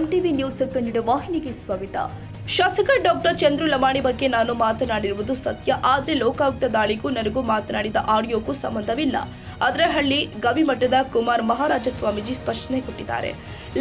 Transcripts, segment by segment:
MTV news Kannada ವಾಹಿನಿಗೆ ಸ್ವಾಗತ. ಶಾಸಕ ಡಾಕ್ಟರ್ ಚಂದ್ರು ಲಮಾಣಿ ಬಗ್ಗೆ ನಾನು ಮಾತನಾಡಿರುವುದು ಸತ್ಯ. ಆದರೆ ಲೋಕಾಯುಕ್ತ ದಾಳಿಗೂ ನನಗೂ ಮಾತನಾಡಿದ ಆಡಿಯೋಗೂ ಸಂಬಂಧವಿಲ್ಲ. ಅದ್ರಹಳ್ಳಿ ಗವಿಮಠದ ಕುಮಾರ್ ಮಹಾರಾಜ ಸ್ವಾಮೀಜಿ ಸ್ಪಷ್ಟನೆ ಕೊಟ್ಟಿದ್ದಾರೆ.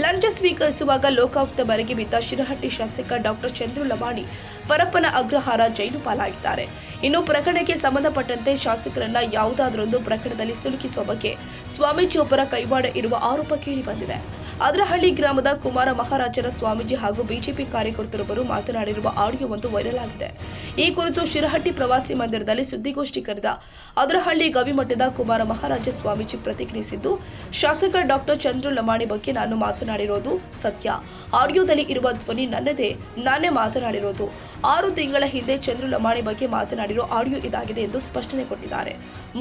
ಲಂಚ ಸ್ವೀಕರಿಸುವಾಗ ಲೋಕಾಯುಕ್ತ ಬಲೆಗೆ ಬಿದ್ದ ಶಿರಹಟ್ಟಿ ಶಾಸಕ ಡಾಕ್ಟರ್ ಚಂದ್ರು ಲಮಾಣಿ ಪರಪ್ಪನ ಅಗ್ರಹಾರ ಜೈಲು ಪಾಲಾಗಿದ್ದಾರೆ. ಇನ್ನು ಪ್ರಕರಣಕ್ಕೆ ಸಂಬಂಧಪಟ್ಟಂತೆ ಶಾಸಕರನ್ನ ಯಾವುದಾದರೊಂದು ಪ್ರಕರಣದಲ್ಲಿ ಸಿಲುಕಿಸುವ ಬಗ್ಗೆ ಸ್ವಾಮೀಜಿಯೊಬ್ಬರ ಕೈವಾಡ ಇರುವ ಆರೋಪ ಕೇಳಿ ಬಂದಿದೆ. ಅದ್ರಹಳ್ಳಿ ಗ್ರಾಮದ ಕುಮಾರ ಮಹಾರಾಜರ ಸ್ವಾಮೀಜಿ ಹಾಗೂ ಬಿಜೆಪಿ ಕಾರ್ಯಕರ್ತರೊಬ್ಬರು ಮಾತನಾಡಿರುವ ಆಡಿಯೋವೊಂದು ವೈರಲ್ ಆಗಿದೆ. ಈ ಕುರಿತು ಶಿರಹಟ್ಟಿ ಪ್ರವಾಸಿ ಮಂದಿರದಲ್ಲಿ ಸುದ್ದಿಗೋಷ್ಠಿ ಕರೆದ ಅದ್ರಹಳ್ಳಿ ಗವಿಮಠದ ಕುಮಾರ ಮಹಾರಾಜ ಸ್ವಾಮೀಜಿ ಪ್ರತಿಕ್ರಿಯಿಸಿದ್ದು, ಶಾಸಕ ಡಾಕ್ಟರ್ ಚಂದ್ರು ಲಮಾಣಿ ಬಗ್ಗೆ ನಾನು ಮಾತನಾಡಿರೋದು ಸತ್ಯ. ಆಡಿಯೋದಲ್ಲಿ ಇರುವ ಧ್ವನಿ ನನ್ನದೇ, ನಾನೇ ಮಾತನಾಡಿರೋದು. 6 ತಿಂಗಳ ಹಿಂದೆ ಚಂದ್ರು ಲಮಾಣಿ ಬಗ್ಗೆ ಮಾತನಾಡಿರೋ ಆಡಿಯೋ ಇದಾಗಿದೆ ಎಂದು ಸ್ಪಷ್ಟನೆ ಕೊಟ್ಟಿದ್ದಾರೆ.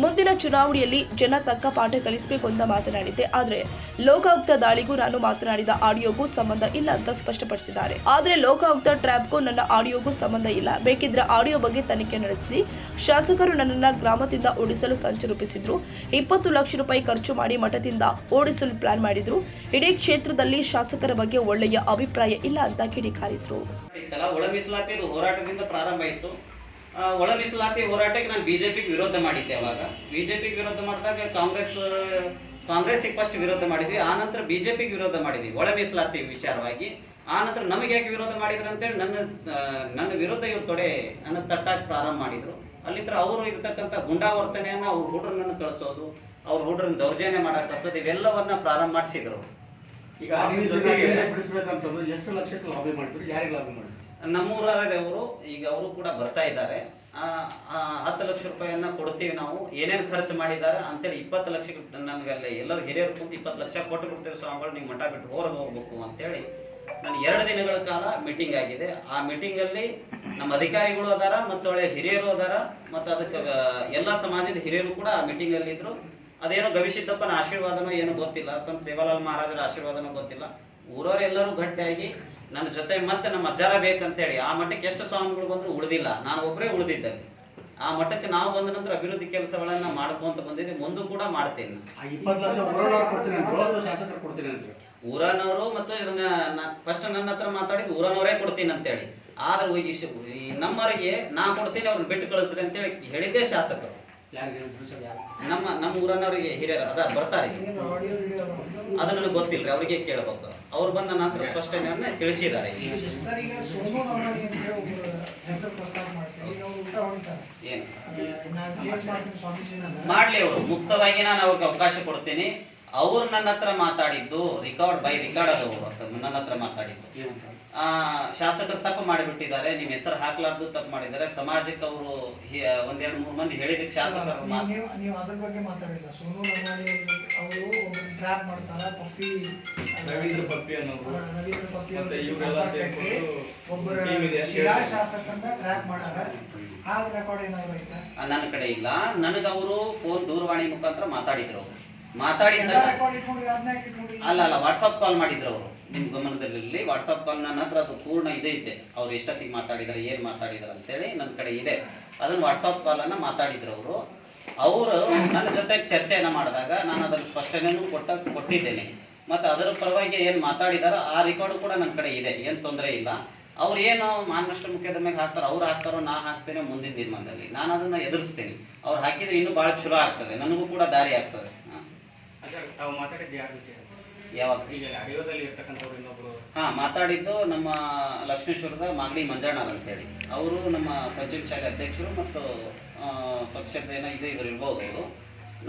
ಮುಂದಿನ ಚುನಾವಣೆಯಲ್ಲಿ ಜನ ತಕ್ಕ ಪಾಠ ಕಲಿಸಬೇಕು ಅಂತ ಮಾತನಾಡಿದ್ದೆ. ಆದರೆ ಲೋಕಾಯುಕ್ತ ದಾಳಿಗೂ ನಾನು ಮಾತನಾಡಿದ ಆಡಿಯೋಗೂ ಸಂಬಂಧ ಇಲ್ಲ ಅಂತ ಸ್ಪಷ್ಟಪಡಿಸಿದ್ದಾರೆ. ಆದರೆ ಲೋಕಾಯುಕ್ತ ಟ್ರ್ಯಾಪ್ಗೂ ನನ್ನ ಆಡಿಯೋಗೂ ಸಂಬಂಧ ಇಲ್ಲ. ಬೇಕಿದ್ರೆ ಆಡಿಯೋ ಬಗ್ಗೆ ತನಿಖೆ ನಡೆಸಿ. ಶಾಸಕರು ನನ್ನನ್ನ ಗ್ರಾಮದಿಂದ ಓಡಿಸಲು ಸಂಚು ರೂಪಿಸಿದ್ರು. 20 ಲಕ್ಷ ರೂಪಾಯಿ ಖರ್ಚು ಮಾಡಿ ಮಠದಿಂದ ಓಡಿಸಲು ಪ್ಲಾನ್ ಮಾಡಿದ್ರು. ಇಡೀ ಕ್ಷೇತ್ರದಲ್ಲಿ ಶಾಸಕರ ಬಗ್ಗೆ ಒಳ್ಳೆಯ ಅಭಿಪ್ರಾಯ ಇಲ್ಲ ಅಂತ ಕಿಡಿಕಾರಿದ್ರು. ಒಳ ಮೀಸಲಾತಿ ಹೋರಾಟದಿಂದ ಪ್ರಾರಂಭ ಆಯಿತು. ಒಳ ಮೀಸಲಾತಿ ಹೋರಾಟಕ್ಕೆ ನಾನು ಬಿಜೆಪಿಗೆ ವಿರೋಧ ಮಾಡಿದ್ದೆ. ಅವಾಗ ಬಿಜೆಪಿಗೆ ವಿರೋಧ ಮಾಡಿದಾಗ ಕಾಂಗ್ರೆಸ್ಗೆ ಫಸ್ಟ್ ವಿರೋಧ ಮಾಡಿದ್ವಿ, ಆ ನಂತರ ಬಿಜೆಪಿಗೆ ವಿರೋಧ ಮಾಡಿದ್ವಿ ಒಳ ಮೀಸಲಾತಿ ವಿಚಾರವಾಗಿ. ಆ ನಂತರ ನಮಗೆ ಯಾಕೆ ವಿರೋಧ ಮಾಡಿದ್ರು ಅಂತೇಳಿ ನನ್ನ ವಿರುದ್ಧ ಇವ್ರು ನನ್ನ ತಟ್ಟಾಗಿ ಪ್ರಾರಂಭ ಮಾಡಿದ್ರು. ಅಲ್ಲಿಂದ ಅವರು ಇರ್ತಕ್ಕಂಥ ಗುಂಡಾವರ್ತನೆಯನ್ನ ಅವ್ರ ಹುಡುಗರನ್ನ ಕಳಿಸೋದು, ಅವ್ರ ಹುಡುಗರನ್ನ ದೌರ್ಜನ್ಯ ಮಾಡಕ್ ಹಚ್ಚೋದು, ಇವೆಲ್ಲವನ್ನ ಪ್ರಾರಂಭ ಮಾಡಿಸಿದ್ರು. ಈಗ ಎಷ್ಟು ಲಕ್ಷಕ್ಕೆ ಲಾಬಿ ಮಾಡಿದ್ರು, ಯಾರಿಗೆ ಲಾಬಿ ಮಾಡಿದ್ರು? ನಮ್ಮೂರವರು ಈಗ ಅವರು ಕೂಡ ಬರ್ತಾ ಇದ್ದಾರೆ. 10 ಲಕ್ಷ ರೂಪಾಯಿಯನ್ನ ಕೊಡ್ತೀವಿ, ನಾವು ಏನೇನು ಖರ್ಚು ಮಾಡಿದ್ದಾರೆ ಅಂತೇಳಿ 20 ಲಕ್ಷ ನಮ್ಗೆ ಅಲ್ಲಿ ಎಲ್ಲರೂ ಹಿರಿಯರು ಕುಂತು 20 ಲಕ್ಷ ಕೊಟ್ಟು ಬಿಡ್ತೀವಿ ಸ್ವಾಮಿಗಳು, ನೀವು ಮಠ ಬಿಟ್ಟು ಹೊರಗೆ ಹೋಗ್ಬೇಕು ಅಂತೇಳಿ ನಾನು 2 ದಿನಗಳ ಕಾಲ ಮೀಟಿಂಗ್ ಆಗಿದೆ. ಆ ಮೀಟಿಂಗ್ ಅಲ್ಲಿ ನಮ್ಮ ಅಧಿಕಾರಿಗಳು ಅದಾರ, ಮತ್ತು ಹಿರಿಯರು ಅದಾರ, ಮತ್ತು ಅದಕ್ಕೆ ಎಲ್ಲಾ ಸಮಾಜದ ಹಿರಿಯರು ಕೂಡ ಆ ಮೀಟಿಂಗ್ ಅಲ್ಲಿ ಇದ್ರು. ಅದೇನೋ ಗವಿಸಿದ್ದಪ್ಪನ ಆಶೀರ್ವಾದನೋ ಏನೋ ಗೊತ್ತಿಲ್ಲ, ಸಂತ ಸೇವಾಲಾಲ್ ಮಹಾರಾಜರ ಆಶೀರ್ವಾದನೋ ಗೊತ್ತಿಲ್ಲ. ಊರವರೆಲ್ಲರೂ ಗಟ್ಟಿಯಾಗಿ ನನ್ನ ಜೊತೆ ಮತ್ತೆ ನಮ್ಮ ಅಜ್ಜಾರ ಬೇಕಂತೇಳಿ ಆ ಮಠಕ್ಕೆ ಎಷ್ಟು ಸ್ವಾಮಿಗಳು ಬಂದ್ರು ಉಳಿದಿಲ್ಲ, ನಾನು ಒಬ್ಬರೇ ಉಳಿದಿದ್ದಲ್ಲಿ. ಆ ಮಠಕ್ಕೆ ನಾವು ಬಂದ ನಂತರ ಅಭಿವೃದ್ಧಿ ಕೆಲಸಗಳನ್ನ ಮಾಡ್ಕೊಂತ ಬಂದಿದ್ದೆ, ಮುಂದೂ ಕೂಡ ಮಾಡ್ತೇನೆ. ಊರನವರು ಮತ್ತು ಇದನ್ನ ಫಸ್ಟ್ ನನ್ನ ಹತ್ರ ಮಾತಾಡಿದ್ ಊರನವರೇ ಕೊಡ್ತೀನಿ ಅಂತೇಳಿ. ಆದ್ರೆ ನಮ್ಮವರಿಗೆ ನಾ ಕೊಡ್ತೀನಿ, ಅವ್ರನ್ನ ಬಿಟ್ಟು ಕಳಿಸ್ರಿ ಅಂತೇಳಿ ಹೇಳಿದ್ದೆ ಶಾಸಕರು. ನಮ್ಮ ಊರನವರಿಗೆ ಹಿರಿಯರು ಅದ ಬರ್ತಾರೆ, ಅದು ನನಗೆ ಗೊತ್ತಿಲ್ರಿ, ಅವ್ರಿಗೆ ಕೇಳಬೇಕು. ಅವ್ರು ಬಂದ ನಂತರ ಸ್ಪಷ್ಟನೆಯನ್ನ ತಿಳಿಸಿದ್ದಾರೆ. ಮಾಡ್ಲಿ, ಅವರು ಮುಕ್ತವಾಗಿ ನಾನು ಅವ್ರಿಗೆ ಅವಕಾಶ ಕೊಡ್ತೀನಿ. ಅವ್ರು ನನ್ನ ಹತ್ರ ಮಾತಾಡಿದ್ದು ರಿಕಾರ್ಡ್ ಅದವರು ನನ್ನ ಹತ್ರ ಮಾತಾಡಿದ್ದು, ಶಾಸಕರು ತಪ್ಪು ಮಾಡಿಬಿಟ್ಟಿದ್ದಾರೆ, ನಿಮ್ ಹೆಸರು ಹಾಕ್ಲಾರ್ದು ತಪ್ಪು ಮಾಡಿದ್ದಾರೆ, ಸಮಾಜಕ್ಕೆ ಅವರು 1-2-3 ಮಂದಿ ಹೇಳಿದಕ್ಕೆ ಶಾಸಕರು ನೀವು ಅದ್ರ ಬಗ್ಗೆ ಮಾತಾಡಿಲ್ಲ. ಸೋನು ಲಮಾಣಿ ಅವರು ಟ್ರ್ಯಾಪ್ ಮಾಡ್ತಾರ, ರವೀಂದ್ರ ಪಪ್ಪಿ ಒಬ್ಬರ ಶಿರಾ ಶಾಸಕರನ್ನ ಟ್ರ್ಯಾಪ್ ಮಾಡಾರ. ಆ ರೆಕಾರ್ಡ್ ಏನಾದ್ರು ಐತಾ? ನನ್ನ ಕಡೆ ಇಲ್ಲ. ನನಗ ಅವರು ಫೋನ್ ದೂರವಾಣಿ ಮುಖಾಂತರ ಮಾತಾಡಿದ್ರು. ಮಾತಾಡಿದ್ದ ಅಲ್ಲ ವಾಟ್ಸಪ್ ಕಾಲ್ ಮಾಡಿದ್ರು ಅವರು. ನಿಮ್ ಗಮನದಲ್ಲಿ ವಾಟ್ಸಪ್ ಕಾಲ್ ನನ್ನ ಹತ್ರ ಅದು ಪೂರ್ಣ ಇದೆ. ಅವ್ರು ಎಷ್ಟೊತ್ತಿಗೆ ಮಾತಾಡಿದಾರೆ, ಏನ್ ಮಾತಾಡಿದಾರೆ ಅಂತೇಳಿ ನನ್ನ ಕಡೆ ಇದೆ. ಅದನ್ನ ವಾಟ್ಸಪ್ ಕಾಲ್ ಅನ್ನ ಮಾತಾಡಿದ್ರು ಅವರು ನನ್ನ ಜೊತೆ ಚರ್ಚೆಯನ್ನ ಮಾಡಿದಾಗ ನಾನು ಅದನ್ನ ಸ್ಪಷ್ಟನೆಯನ್ನು ಕೊಟ್ಟಿದ್ದೇನೆ. ಮತ್ತೆ ಅದರ ಪರವಾಗಿ ಏನ್ ಮಾತಾಡಿದಾರ ಆ ರೆಕಾರ್ಡ್ ಕೂಡ ನನ್ನ ಕಡೆ ಇದೆ, ಏನ್ ತೊಂದರೆ ಇಲ್ಲ. ಅವ್ರು ಏನು ಮಾನನಷ್ಟ ಮುಖ್ಯದ ಮೇಲೆ ಹಾಕ್ತಾರೋ, ಅವ್ರು ಹಾಕ್ತಾರೋ, ನಾ ಹಾಕ್ತೇನೆ ಮುಂದಿನ ದಿನಮಾನದಲ್ಲಿ ನಾನು ಅದನ್ನ ಎದುರಿಸ್ತೇನೆ. ಅವ್ರು ಹಾಕಿದ್ರೆ ಇನ್ನೂ ಬಹಳ ಚಲೋ ಆಗ್ತದೆ, ನನಗೂ ಕೂಡ ದಾರಿ ಆಗ್ತದೆ. ಯಾವಾಗ ಮಾತಾಡಿದ್ದು ನಮ್ಮ ಲಕ್ಷ್ಮೇಶ್ವರದ ಮಾಗಡಿ ಮಂಜಣ್ಣರ್ ಅಂತೇಳಿ, ಅವರು ನಮ್ಮ ಪಂಚಾಯತ್ ಶಾಲೆ ಅಧ್ಯಕ್ಷರು ಮತ್ತು ಪಕ್ಷದ ಏನೋ ಇದ್ರು ಇರ್ಬೋದು. ಅವರು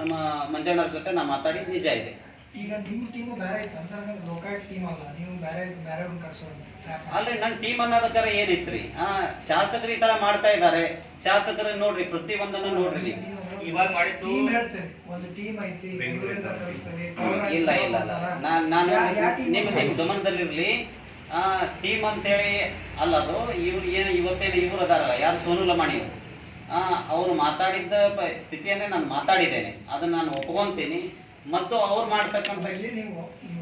ನಮ್ಮ ಮಂಜಣ್ಣರ ಜೊತೆ ನಾ ಮಾತಾಡಿದ್ದು ನಿಜ ಇದೆ. ಈಗ ನಿಮ್ಮ ಟೀಮ್ ಬೇರೆ ಇತ್ತು, ಲೋಕಾಯುಕ್ತ ಟೀಮ್ ಅಲ್ಲ, ನೀವು ಬೇರೆ ಅಲ್ರಿ. ನನ್ನ ಟೀಮ್ ಅನ್ನೋದಕ್ಕಾರ ಏನಿತ್ರಿ, ಶಾಸಕರು ಈ ತರ ಮಾಡ್ತಾ ಇದ್ದಾರೆ. ಶಾಸಕರು ನೋಡ್ರಿ, ಪ್ರತಿಯೊಂದನ್ನ ನೋಡ್ರಿ. ಇವಾಗ ಮಾಡಿದ್ದು ಒಂದು ಟೀಮ್ ಐತಿ, ಇಲ್ಲ ನಾನು ನಿಮ್ಮ ಗಮನದಲ್ಲಿರ್ಲಿ. ಟೀಮ್ ಅಂತೇಳಿ ಅಲ್ಲ ಅದು. ಇವ್ರು ಏನು ಇವ್ರು ಅದಾರಲ್ಲ, ಯಾರು ಸೋನು ಲಮಾಣಿ ಅವರು ಮಾತಾಡಿದ್ದ ಸ್ಥಿತಿಯನ್ನೇ ನಾನು ಮಾತಾಡಿದ್ದೇನೆ, ಅದನ್ನ ನಾನು ಒಪ್ಕೊಂತೀನಿ. ಮತ್ತು ಅವ್ರು ಮಾಡ್ತಕ್ಕಂಥ ನೀವು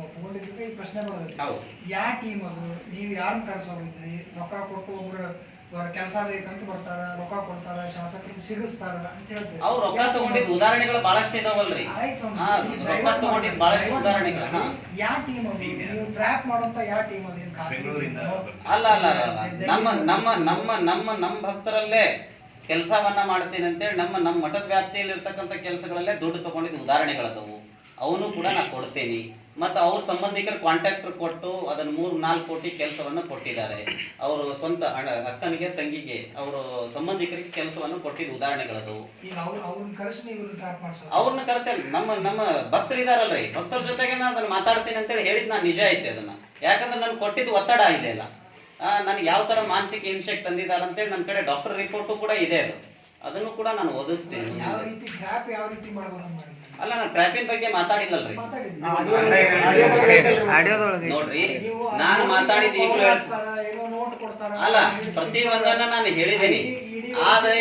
ಒಪ್ಕೊಂಡಿದ್ದಕ್ಕೆ ಈ ಪ್ರಶ್ನೆ ಬರೋದು, ಹೌದು, ಯಾವ ಟೀಮ್ ಅದು, ನೀವು ಯಾರನ್ನ ಕರ್ಸೋಗಿದ್ರಿ, ರೊಕ್ಕ ಕೊಟ್ಟು ಒಬ್ರು ಇವಾಗ ಕೆಲಸ ಬೇಕಂತ ಬರ್ತಾರ, ರೊಕ್ಕ ಕೊಡ್ತಾರ, ಶಾಸಕರಿಗೆ ಸಿಗಿಸ್ತಾರ ಅಂತ ಹೇಳ್ತಾರೆ. ಅವ್ರು ರೊಕ್ಕ ತಗೊಂಡಿದ್ದ ಉದಾಹರಣೆಗಳು ಬಹಳಷ್ಟು ಇದಾವಲ್ರಿ. ಆಯ್ತು ಸ್ವಾಮಿ, ಹಾ, ರೊಕ್ಕ ತಗೊಂಡಿದ್ದ ಬಹಳಷ್ಟು ಉದಾಹರಣೆಗಳು. ಹಾ. ಯಾವ ಟೀಮ್ ಅದು? ನೀವು ಟ್ರ್ಯಾಪ್ ಮಾಡುವಂತ ಯಾವ ಟೀಮ್ ಅದು? ಏನ್ ಖಾಸಗಿ ಅಲ್ಲ ಅಲ್ಲ ಅಲ್ಲ ನಮ್ಮ ನಮ್ಮ ನಮ್ಮ ನಮ್ಮ ನಮ್ಮ ಭಕ್ತರಲ್ಲೇ ಕೆಲಸವನ್ನ ಮಾಡ್ತೀನಿ ಅಂತೇಳಿ ನಮ್ಮ ಮಠದ ವ್ಯಾಪ್ತಿಯಲ್ಲಿ ಇರ್ತಕ್ಕಂಥ ಕೆಲಸಗಳಲ್ಲೇ ದುಡ್ಡು ತಗೊಂಡಿದ್ದ ಉದಾಹರಣೆಗಳದವು. ಅವನು ಕೂಡ ನಾನು ಕೊಡ್ತೇನೆ. ಮತ್ತು ಅವ್ರ ಸಂಬಂಧಿಕರ ಕಾಂಟ್ರಾಕ್ಟರ್ ಕೊಟ್ಟು ಅದನ್ನ 3-4 ಕೋಟಿ ಕೆಲಸವನ್ನು ಕೊಟ್ಟಿದ್ದಾರೆ. ಅವರು ಸ್ವಂತ ಅಕ್ಕನಿಗೆ ತಂಗಿಗೆ ಅವರು ಸಂಬಂಧಿಕರಿಗೆ ಕೆಲಸವನ್ನು ಕೊಟ್ಟಿದ್ದ ಉದಾಹರಣೆಗಳದವು. ಈಗ ಅವ್ರನ್ನ ಕರೆಸಿ ನೀವು ಟ್ರ್ಯಾಪ್ ಮಾಡ್ಸೋದು? ಅವ್ರನ್ನ ಕರೆಸಿ ನಮ್ಮ ಭಕ್ತರು ಇದಾರಲ್ರಿ, ಭಕ್ತರ ಜೊತೆಗೆ ನಾನು ಅದನ್ನ ಮಾತಾಡ್ತೀನಿ ಅಂತೇಳಿ ಹೇಳಿದ್ ನಾನು ನಿಜ ಐತೆ ಅದನ್ನ. ಯಾಕಂದ್ರೆ ನನ್ಗೆ ಕೊಟ್ಟಿದ್ದು ಒತ್ತಡ ಇದೆ ಅಲ್ಲ, ನನಗೆ ಯಾವ ತರ ಮಾನಸಿಕ ಹಿಂಸೆಗೆ ತಂದಿದ್ದಾರೆ ಅಂತೇಳಿ ನನ್ನ ಕಡೆ ಡಾಕ್ಟರ್ ರಿಪೋರ್ಟು ಕೂಡ ಇದೆ. ಅದನ್ನು ಕೂಡ ನಾನು ಓದಿಸ್ತೇನೆ. ಯಾವ ರೀತಿ ಟ್ರ್ಯಾಪ್ ಯಾವ ರೀತಿ ಮಾಡ್ಬೋದು ಮಾಡಿದ್ರಿ? ಅಲ್ಲ, ನಾನು ಟ್ರ್ಯಾಪಿನ ಬಗ್ಗೆ ಮಾತಾಡಿಲ್ಲಲ್ರಿ. ನೋಡ್ರಿ, ನಾನು ಮಾತಾಡಿದ ಈಗಲೂ ನೋಟ್ ಕೊಡ್ತಾರ, ಅಲ್ಲ, ಪ್ರತಿಯೊಂದನ್ನ ನಾನು ಹೇಳಿದ್ದೀನಿ. ಆದ್ರೆ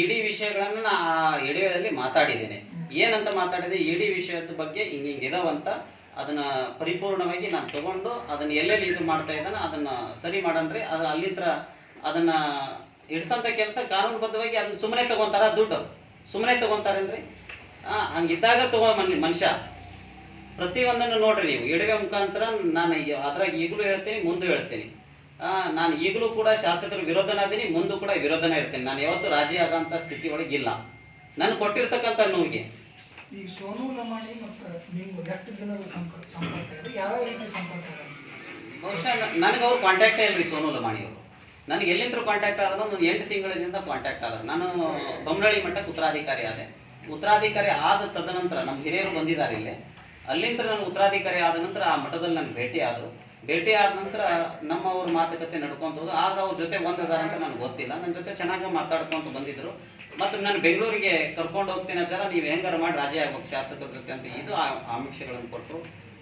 ಇಡೀ ವಿಷಯಗಳನ್ನ ನಾ ಇಡಿಯೋದಲ್ಲಿ ಮಾತಾಡಿದ್ದೇನೆ. ಏನಂತ ಮಾತಾಡಿದೆ, ಇಡೀ ವಿಷಯದ ಬಗ್ಗೆ ಹಿಂಗಿದಾವಂತ ಅದನ್ನ ಪರಿಪೂರ್ಣವಾಗಿ ನಾನು ತಗೊಂಡು ಅದನ್ನ ಎಲ್ಲೆಲ್ಲಿ ಇದು ಮಾಡ್ತಾ ಇದ್ದಾನ ಅದನ್ನ ಸರಿ ಮಾಡನ್ರಿ. ಅಲ್ಲಿಂದ ಅದನ್ನ ಇಡ್ಸಂತ ಕೆಲಸ ಕಾನೂನುಬದ್ಧವಾಗಿ ಅದನ್ನ ಸುಮ್ಮನೆ ತಗೊಂತಾರ, ದುಡ್ಡು ಸುಮ್ಮನೆ ತಗೊಂತಾರಲ್ರಿ. ಹಂಗಿದ್ದಾಗ ಮನುಷ್ಯ ಪ್ರತಿಯೊಂದನ್ನು ನೋಡ್ರಿ ನೀವು ಇಡುವೆ ಮುಖಾಂತರ. ನಾನು ಅದ್ರಾಗ ಈಗಲೂ ಹೇಳ್ತೀನಿ, ಮುಂದೆ ಹೇಳ್ತೀನಿ. ನಾನು ಈಗಲೂ ಕೂಡ ಶಾಸಕರ ವಿರೋಧನಾದೀನಿ, ಮುಂದೂ ಕೂಡ ವಿರೋಧನ ಇರ್ತೀನಿ. ನಾನು ಯಾವತ್ತೂ ರಾಜಿ ಆಗಂತ ಸ್ಥಿತಿ ಒಳಗಿಲ್ಲ. ನಾನು ಕೊಟ್ಟಿರ್ತಕ್ಕಂಥ ನೋವಿಗೆ. ಈಗ ಸೋನು ಲಮಾಣಿ ಮತ್ತು ನೀವು ಎಷ್ಟು ದಿನದ ಸಂಪರ್ಕ ಇದೆ? ಯಾವ ರೀತಿ ಸಂಪರ್ಕ? ಬಹುಶಃ ನನಗೆ ಅವ್ರು ಕಾಂಟ್ಯಾಕ್ಟೇ ಇಲ್ರಿ, ಸೋನು ಲಮಾಣಿ ಅವರು. ನನಗೆ ಎಲ್ಲಿಂದ ಕಾಂಟ್ಯಾಕ್ಟ್ ಆದ್ರೆ ಒಂದು 8 ತಿಂಗಳಿಂದ ಕಾಂಟ್ಯಾಕ್ಟ್ ಆದ್ರೆ. ನಾನು ಬೊಮ್ಮನಹಳ್ಳಿ ಮಠಕ್ಕೆ ಉತ್ತರಾಧಿಕಾರಿ ಆದೆ. ಉತ್ತರಾಧಿಕಾರಿ ಆದ ತದನಂತರ ನಮ್ಮ ಹಿರಿಯರು ಬಂದಿದ್ದಾರೆ ಇಲ್ಲೇ. ಅಲ್ಲಿಂದ ನಾನು ಉತ್ತರಾಧಿಕಾರಿ ಆದ ನಂತರ ಆ ಮಠದಲ್ಲಿ ನನಗೆ ಭೇಟಿ ಆದರು. ಭೇಟಿ ಆದ ನಂತರ ನಮ್ಮವ್ರ ಮಾತುಕತೆ ನಡ್ಕೊಂತ ಹೋದ್ರು. ಆದ್ರೆ ಅವ್ರ ಜೊತೆ ಬಂದಿದ್ದಾರೆ ಅಂತ ನನಗೆ ಗೊತ್ತಿಲ್ಲ. ನನ್ನ ಜೊತೆ ಚೆನ್ನಾಗಿ ಮಾತಾಡ್ಕೊಂತ ಬಂದಿದ್ರು. ಮತ್ತು ನಾನು ಬೆಂಗಳೂರಿಗೆ ಕರ್ಕೊಂಡು ಹೋಗ್ತೀನಿ ಅಂತಾರ, ನೀವು ಹೆಂಗಾರ ಮಾಡಿ ರಾಜಿ ಆಗ್ಬೇಕು ಶಾಸಕರ ಜೊತೆ ಅಂತ ಇದು ಆಮಿಷಗಳನ್ನು ಕೊಟ್ಟರು.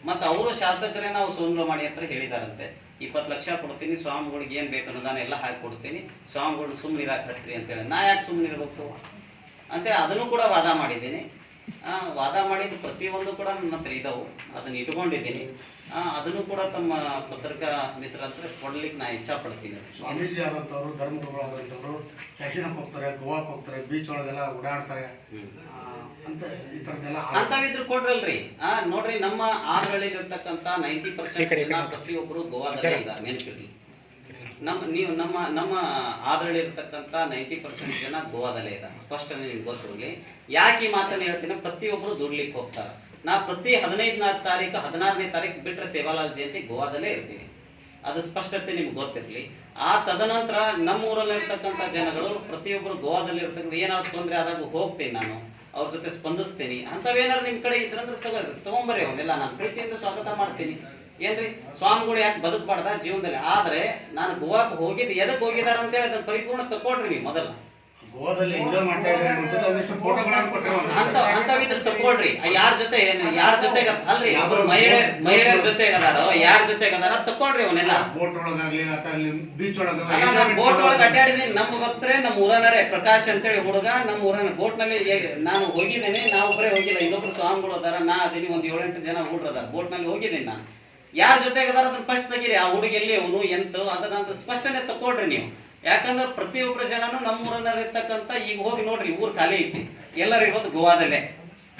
ಮತ್ತು ಅವರು ಶಾಸಕರೇ ನಾವು ಸೋನು ಲಮಾಣಿ ಹತ್ರ ಹೇಳಿದಾರಂತೆ, 20 ಲಕ್ಷ ಕೊಡ್ತೀನಿ, ಸ್ವಾಮಿಗಳಿಗೆ ಏನು ಬೇಕು ಅನ್ನೋದಾನ ಎಲ್ಲ ಹಾಕಿ ಕೊಡ್ತೀನಿ, ಸ್ವಾಮಿಗಳು ಸುಮ್ಮನೆ ಇರಾಕ್ ಹಚ್ಚ್ರಿ ಅಂತೇಳಿ. ನಾ ಯಾಕೆ ಸುಮ್ಮನೆ ಇರಬೇಕು ಅಂತೇಳಿ ಅದನ್ನು ಕೂಡ ವಾದ ಮಾಡಿದ್ದೀನಿ. ವಾದ ಮಾಡಿದ ಪ್ರತಿಯೊಂದು ಕೂಡ ನನ್ನ ಹತ್ರ ಇದಾವು, ಅದನ್ನ ಇಟ್ಕೊಂಡಿದ್ದೀನಿ. ಅದನ್ನು ಕೂಡ ತಮ್ಮ ಪತ್ರಿಕಾ ಮಿತ್ರ ಹತ್ರ ಕೊಡ್ಲಿಕ್ಕೆ ನಾ ಇಚ್ಛಾ ಪಡ್ತೀನಿ. ಸ್ವಾಮೀಜಿ ಆದಂಥವ್ರು, ಧರ್ಮಗುರುಗಳಾದಂಥವ್ರು ಕ್ಯಾಶಿನಕ್ಕೆ ಹೋಗ್ತಾರೆ, ಗೋವಾಕ್ಕೆ ಹೋಗ್ತಾರೆ, ಬೀಚ್ ಒಳಗೆಲ್ಲ ಓಡಾಡ್ತಾರೆ ಅಂತ ಈ ಥರದ್ದೆಲ್ಲ ಅಂತವಿದ್ರು ಕೊಡ್ರಲ್ರಿ. ನೋಡ್ರಿ, ನಮ್ಮ ಆರ್ಗಳಲ್ಲಿ ಇರ್ತಕ್ಕಂಥ 90% ಜನ ಪ್ರತಿಯೊಬ್ಬರು ಗೋವಾದಲ್ಲೇ ಇದ್ದಾರೆ, ನೆನಪಿರ್ಲಿ. ನಮ್ಮ ಆದ್ರಲ್ಲಿ ಇರ್ತಕ್ಕಂಥ 90% ಜನ ಗೋವಾದಲ್ಲೇ ಇದ್ದಾರೆ, ಸ್ಪಷ್ಟನೆ ನಿಮ್ಗೆ ಗೊತ್ತಿರಲಿ. ಯಾಕೆ ಈ ಮಾತನ್ನು ಹೇಳ್ತೀನಿ, ಪ್ರತಿಯೊಬ್ಬರು ದುಡ್ಲಿಕ್ಕೆ ಹೋಗ್ತಾರೆ. ನಾ ಪ್ರತಿ 15ನೇ ತಾರೀಕು 16ನೇ ತಾರೀಕು ಬಿಟ್ಟರೆ ಸೇವಾಲಾಲ್ ಜಯಂತಿ ಗೋವಾದಲ್ಲೇ ಇರ್ತೀನಿ, ಅದು ಸ್ಪಷ್ಟತೆ ನಿಮ್ಗೆ ಗೊತ್ತಿರಲಿ. ತದನಂತರ ನಮ್ಮ ಊರಲ್ಲಿ ಇರ್ತಕ್ಕಂಥ ಜನಗಳು ಪ್ರತಿಯೊಬ್ಬರು ಗೋವಾದಲ್ಲಿ ಇರ್ತಕ್ಕಂಥ ಏನಾದ್ರು ತೊಂದರೆ ಆದಾಗ ಹೋಗ್ತೀನಿ, ನಾನು ಅವ್ರ ಜೊತೆ ಸ್ಪಂದಿಸ್ತೀನಿ. ಅಂಥವೇನಾದ್ರು ನಿಮ್ಮ ಕಡೆ ಇದ್ರಂದ್ರೆ ತಗೊಂಬರ್ರಿ, ಅವನ್ನೆಲ್ಲ ನಾನು ಪ್ರೀತಿಯಿಂದ ಸ್ವಾಗತ ಮಾಡ್ತೀನಿ. ಏನ್ರಿ, ಸ್ವಾಮಿಗಳು ಯಾಕೆ ಬದುಕಬಾರ್ದ ಜೀವನದಲ್ಲಿ? ಆದ್ರೆ ನಾನು ಗೋವಾಕ್ಕೆ ಹೋಗಿದ್ದು ಎದಕ್ಕೆ ಹೋಗಿದಾರ ಅಂತ ಹೇಳಿ ಅದನ್ನ ಪರಿಪೂರ್ಣ ತಕೊಳ್ರಿ ನೀವು ಮೊದಲು. ಗೋವಾದಲ್ಲಿ ಎಂಜಾಯ್ ಮಾಡ್ತಾ ಇದ್ದಾರೆ ಒಂದಿಷ್ಟು ಫೋಟೋಗಳನ್ನು ಕೊಟ್ಟಿರೋ ಅಂತವಿದ್ರೆ ತಕೊಳ್ರಿ. ಯಾರ ಜೊತೆ ಅಲ್ರಿ, ಮಹಿಳೆಯರ ಜೊತೆಗೆ ಅದಾರೋ ಯಾರ ಜೊತೆಗೆ ಅದಾರ ತಕೊಳ್ರಿ ಅವನ್ನೆಲ್ಲ. ಬೋಟ್ ಒಳಗಾಗ್ಲಿ ಅಥವಾ ಬೀಚ್ ಒಳಗಾಗ್ಲಿ. ನಾನು ಬೋಟ್ ಒಳಗೆ ಅಡ್ಡಾಡಿದ್ದೀನಿ. ನಮ್ಮ ಭಕ್ತರೇ, ನಮ್ಮ ಊರನರೇ, ಪ್ರಕಾಶ್ ಅಂತೇಳಿ ಹುಡುಗ ನಮ್ಮ ಊರನ ಬೋಟ್ ನಲ್ಲಿ ನಾನು ಹೋಗಿದ್ದೇನೆ. ನಾವು ಒಬ್ಬರೇ ಹೋಗಿಲ್ಲ, ಇನ್ನೊಬ್ರು ಸ್ವಾಮಿಗಳು ಅದಾರ, ನಾ ಅದೀನಿ, ಒಂದು 7-8 ಜನ ಹುಡುಗರು ಅದಾರ. ಬೋಟ್ ನಲ್ಲಿ ಹೋಗಿದ್ದೀನಿ ನಾನು. ಯಾರ ಜೊತೆಗೆ ಅದಾರ ಅದನ್ನ ಫಸ್ಟ್ ತೆಗೀರಿ. ಆ ಹುಡುಗ ಎಲ್ಲಿ, ಅವನು ಎಂತ, ಅದನ್ನ ಸ್ಪಷ್ಟನೆ ತಕೊಳ್ರಿ ನೀವು. ಯಾಕಂದ್ರೆ ಪ್ರತಿಯೊಬ್ಬರು ಜನನು ನಮ್ಮೂರಲ್ಲಿ ಇರ್ತಕ್ಕಂಥ, ಈಗ ಹೋಗಿ ನೋಡ್ರಿ, ಊರು ಖಾಲಿ ಐತಿ, ಎಲ್ಲರೂ ಇರೋದು ಗೋವಾದಲ್ಲೇ.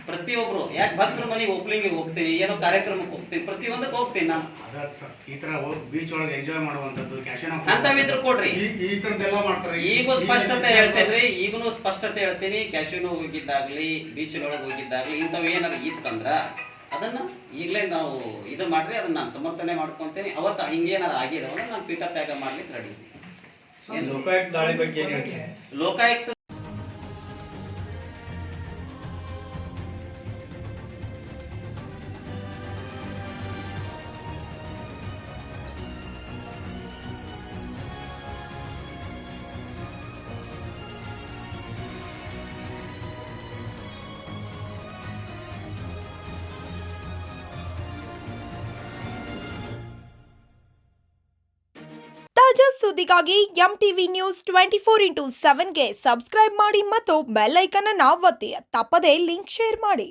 ಪ್ರತಿಯೊಬ್ರು ಯಾಕೆ ಭಕ್ತರ ಮನೆಗೆ ಒಪ್ಲಿಂಗಿಗೆ ಹೋಗ್ತೀನಿ, ಏನೋ ಕಾರ್ಯಕ್ರಮಕ್ಕೆ ಹೋಗ್ತೀನಿ, ಪ್ರತಿಯೊಂದಕ್ಕೆ ಹೋಗ್ತೀನಿ ನಾನು. ಈ ತರ ಬೀಚ್ ಒಳಗೆ ಎಂಜಾಯ್ ಮಾಡುವಂತದ್ದು ಅಂತವಿದ್ರು ಕೊಡ್ರಿ. ಈ ತರದೆಲ್ಲ ಮಾಡ್ತಾರೆ. ಈಗೂ ಸ್ಪಷ್ಟತೆ ಹೇಳ್ತೇನ್ರಿ, ಈಗೂನು ಸ್ಪಷ್ಟತೆ ಹೇಳ್ತೀನಿ. ಕ್ಯಾಶಿನೋ ಹೋಗಿದ್ದಾಗ್ಲಿ, ಬೀಚ್ ಒಳಗೆ ಹೋಗಿದ್ದಾಗ್ಲಿ, ಇಂಥವು ಏನಾದ್ರು ಇತ್ತಂದ್ರ ಅದನ್ನ ಈಗಲೇ ನಾವು ಇದು ಮಾಡ್ರಿ, ಅದನ್ನ ನಾನು ಸಮರ್ಥನೆ ಮಾಡ್ಕೊಂತೇನೆ. ಅವತ್ತು ಹಿಂಗೇನಾರು ಆಗಿದವನ್ನ ನಾನು ಪೀಠ ತ್ಯಾಗ ಮಾಡ್ಲಿಕ್ಕೆ ರೆಡಿ. ಲೋಕಾಯುಕ್ತ ದಾಳಿ ಬಗ್ಗೆ ಲೋಕಾಯುಕ್ತ ತಾಜಾ ಸುದ್ದಿಗಾಗಿ MTV ನ್ಯೂಸ್ 24x7ಗೆ ಸಬ್ಸ್ಕ್ರೈಬ್ ಮಾಡಿ ಮತ್ತು ಬೆಲ್ ಐಕಾನ್ ಅನ್ನು ಒತ್ತಿ. ತಪ್ಪದೇ ಲಿಂಕ್ ಶೇರ್ ಮಾಡಿ.